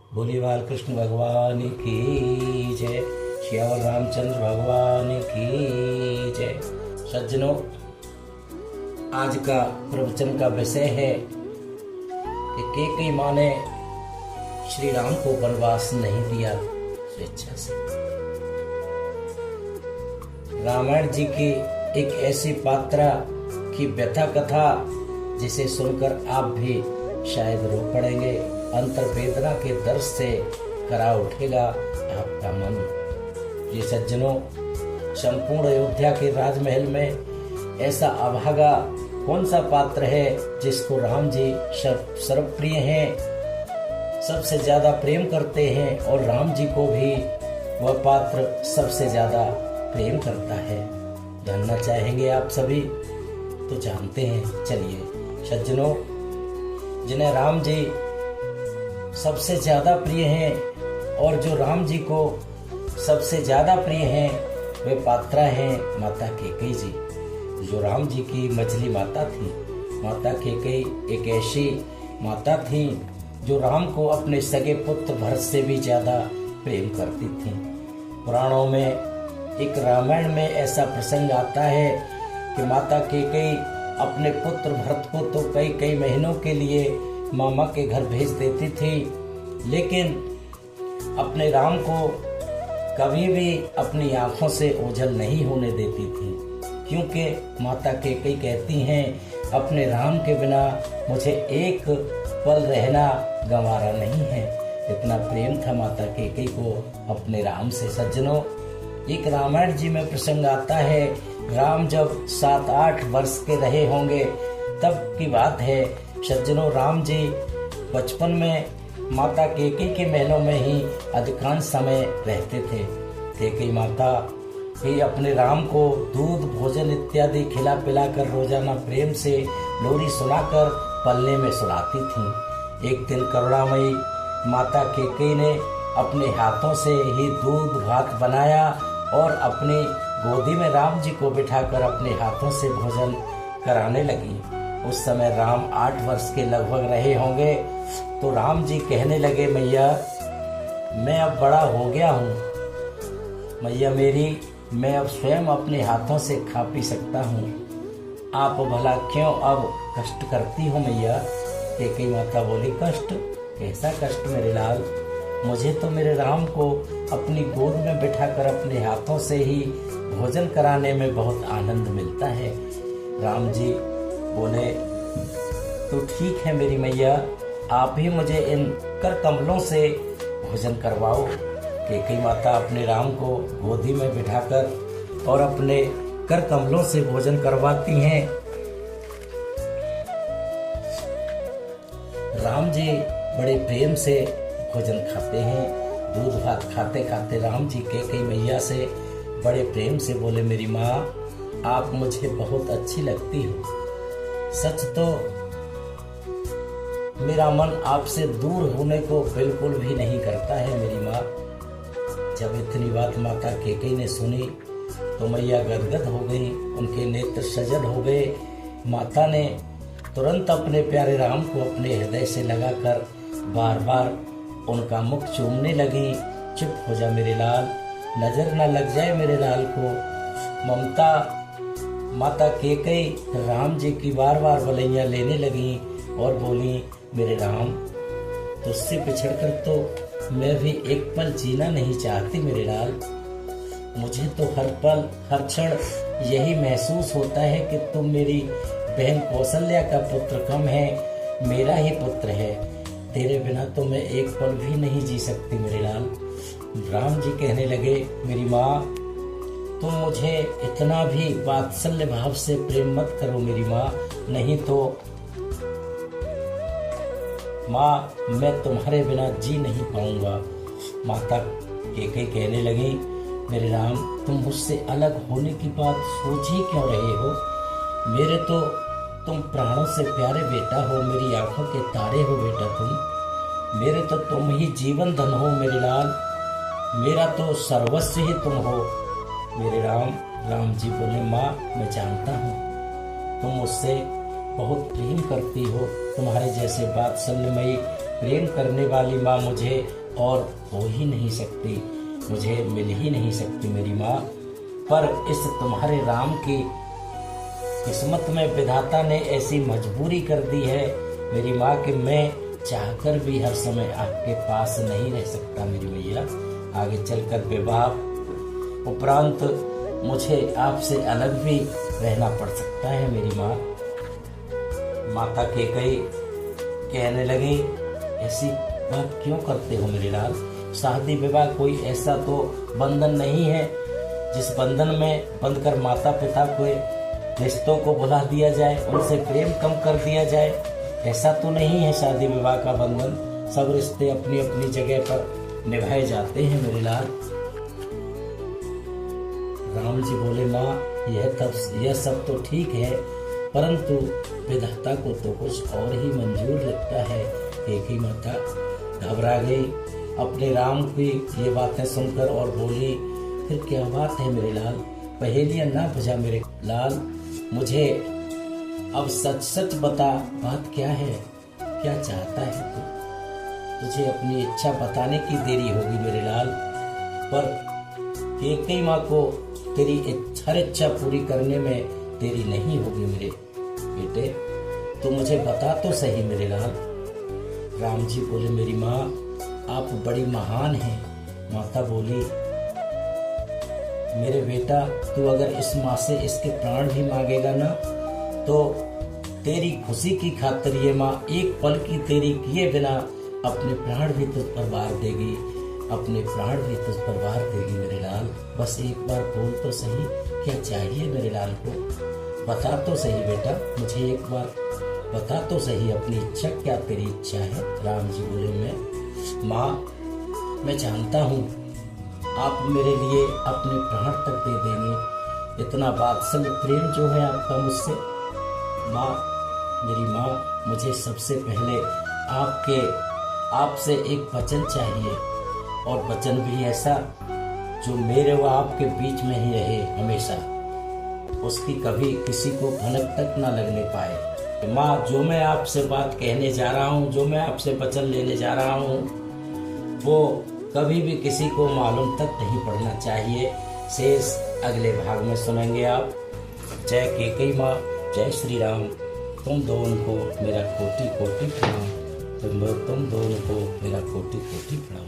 बोली बाल कृष्ण भगवान की जय। श्यावल रामचंद्र भगवान की जय। सज्जनों, आज का प्रवचन का विषय है कि कैकेयी माँ ने श्री राम को वनवास नहीं दिया स्वेच्छा से। रामायण जी की एक ऐसी पात्रा की व्यथा कथा जिसे सुनकर आप भी शायद रो पड़ेंगे। अंतर्वेदना के दर्द से करा उठेगा आपका मन। ये सज्जनों, संपूर्ण अयोध्या के राजमहल में ऐसा अभागा कौन सा पात्र है जिसको राम जी सर्वप्रिय हैं, सबसे ज्यादा प्रेम करते हैं, और राम जी को भी वह पात्र सबसे ज्यादा प्रेम करता है। जानना चाहेंगे आप सभी? तो जानते हैं। चलिए सज्जनों, जिन्हें राम जी सबसे ज्यादा प्रिय हैं और जो राम जी को सबसे ज्यादा प्रिय हैं, वे पात्रा हैं माता कैकेयी जी, जो राम जी की मझली माता थी। माता कैकेयी एक ऐसी माता थी जो राम को अपने सगे पुत्र भरत से भी ज्यादा प्रेम करती थी। पुराणों में, एक रामायण में ऐसा प्रसंग आता है कि माता कैकेयी अपने पुत्र भरत को तो कई कई महीनों के लिए मामा के घर भेज देती थी, लेकिन अपने राम को कभी भी अपनी आंखों से ओझल नहीं होने देती थी, क्योंकि माता कैकेयी कहती हैं, अपने राम के बिना मुझे एक पल रहना गंवारा नहीं है। इतना प्रेम था माता कैकेयी को अपने राम से। सज्जनों, एक रामायण जी में प्रसंग आता है, राम जब 7-8 वर्ष के रहे होंगे तब की बात है। सज्जनों, राम जी बचपन में माता कैकेयी के महलों में ही अधिकांश समय रहते थे। कैकेयी माता ही अपने राम को दूध, भोजन इत्यादि खिला पिला कर रोजाना प्रेम से लोरी सुनाकर पलने में सुलाती थी। एक दिन करुणामयी माता कैकेयी ने अपने हाथों से ही दूध भात बनाया और अपनी गोदी में राम जी को बिठाकर अपने हाथों से भोजन कराने लगी। उस समय राम 8 वर्ष के लगभग रहे होंगे। तो राम जी कहने लगे, मैया मैं अब बड़ा हो गया हूँ, मैया मेरी, मैं अब स्वयं अपने हाथों से खा पी सकता हूँ, आप भला क्यों अब कष्ट करती हो मैया? कैकेयी माता बोली, कष्ट? कैसा कष्ट मेरे लाल? मुझे तो मेरे राम को अपनी गोद में बिठाकर अपने हाथों से ही भोजन कराने में बहुत आनंद मिलता है। राम जी बोले, तो ठीक है मेरी मैया, आप ही मुझे इन कर कमलों से भोजन करवाओ। कैकेयी माता अपने राम को गोदी में बिठाकर और अपने कर कमलों से भोजन करवाती हैं। राम जी बड़े प्रेम से भोजन खाते हैं। दूध भात खाते खाते राम जी कैकेयी मैया से बड़े प्रेम से बोले, मेरी माँ आप मुझे बहुत अच्छी लगती हो। सच तो मेरा मन आपसे दूर होने को बिल्कुल भी नहीं करता है मेरी माँ। जब इतनी बात माता कैकेयी ने सुनी तो मैया गदगद हो गई, उनके नेत्र सजल हो गए। माता ने तुरंत अपने प्यारे राम को अपने हृदय से लगाकर बार बार उनका मुख चूमने लगी। चुप हो जा मेरे लाल, नजर न लग जाए मेरे लाल को। ममता माता कैकेयी राम जी की बार बार बलैया लेने लगी और बोली, मेरे राम, तुझसे बिछड़कर तो मैं भी एक पल जीना नहीं चाहती मेरे लाल। मुझे तो हर पल हर क्षण यही महसूस होता है कि तुम मेरी बहन कौशल्या का पुत्र कम है, मेरा ही पुत्र है। तेरे बिना तो मैं एक पल भी नहीं जी सकती मेरे लाल। राम जी कहने लगे, मेरी माँ तुम मुझे इतना भी वात्सल्य भाव से प्रेम मत करो मेरी माँ, नहीं तो माँ मैं तुम्हारे बिना जी नहीं पाऊंगा। माता कैकेयी कहने लगी, मेरे राम तुम मुझसे अलग होने की बात सोच ही क्यों रहे हो? मेरे तो तुम प्राणों से प्यारे बेटा हो, मेरी आंखों के तारे हो बेटा तुम। मेरे तो तुम ही जीवन धन हो मेरे लाल, मेरा तो सर्वस्व ही तुम हो मेरे राम। राम जी बोले, माँ मैं जानता हूँ तुम मुझसे बहुत प्रेम करती हो, तुम्हारे जैसे वात्सल्यमयी प्रेम करने वाली माँ मुझे और हो ही नहीं सकती, मुझे मिल ही नहीं सकती मेरी माँ। पर इस तुम्हारे राम की किस्मत में विधाता ने ऐसी मजबूरी कर दी है मेरी माँ कि मैं चाहकर भी हर समय आपके पास नहीं रह सकता मेरी मैया। आगे चलकर विवाह उपरांत मुझे आपसे अलग भी रहना पड़ सकता है मेरी माँ। माता कैकेयी कहने लगी, ऐसी बात क्यों करते हो मेरे लाल? शादी विवाह कोई ऐसा तो बंधन नहीं है जिस बंधन में बंधकर माता पिता के रिश्तों को भुला दिया जाए, उनसे प्रेम कम कर दिया जाए। ऐसा तो नहीं है शादी विवाह का बंधन। सब रिश्ते अपनी अपनी जगह पर निभाए जाते हैं मेरे लाल। राम जी बोले, माँ यह सब तो ठीक है, परंतु विधाता को तो कुछ और ही मंजूर लगता है। कैकेयी माता घबरा गई अपने राम की ये बातें सुनकर और बोली, फिर क्या बात है मेरे लाल? पहेलियां ना बुझा मेरे लाल, मुझे अब सच सच बता, बात क्या है? क्या चाहता है तू? तुझे अपनी इच्छा बताने की देरी होगी मेरे लाल, पर कैकेयी माँ को तेरी हर इच्छा पूरी करने में देरी नहीं होगी मेरे बेटे। तो मुझे बता तो सही मेरे लाल। राम जी बोले, मेरी माँ आप बड़ी महान हैं। माता बोली, मेरे बेटा तू अगर इस माँ से इसके प्राण भी मांगेगा ना, तो तेरी खुशी की खातिर ये माँ एक पल की तेरी किए बिना अपने प्राण भी तुझ पर वार देगी, अपने प्राण भी तुझ पर वार देगी मेरे लाल। बस एक बार बोल तो सही, क्या चाहिए मेरे लाल को? बता तो सही बेटा, मुझे एक बार बता तो सही अपनी इच्छा, क्या तेरी इच्छा है? राम जी बोले, माँ मैं जानता हूँ आप मेरे लिए अपने प्राण तक दे देंगे। इतना वात्सल्य प्रेम जो है आपका मुझसे। माँ, मेरी माँ, मुझे सबसे पहले आपसे एक वचन चाहिए, और वचन भी ऐसा जो मेरे व आपके बीच में ही रहे हमेशा, उसकी कभी किसी को भनक तक ना लगने पाए। माँ, जो मैं आपसे बात कहने जा रहा हूँ, जो मैं आपसे वचन लेने जा रहा हूँ, वो कभी भी किसी को मालूम तक नहीं पड़ना चाहिए। शेष अगले भाग में सुनेंगे आप। जय कैकेयी माँ, जय श्री राम। तुम दोनों को मेरा कोटि कोटि प्रणाम। तुम दोनों को मेरा कोटि कोटि प्रणाम।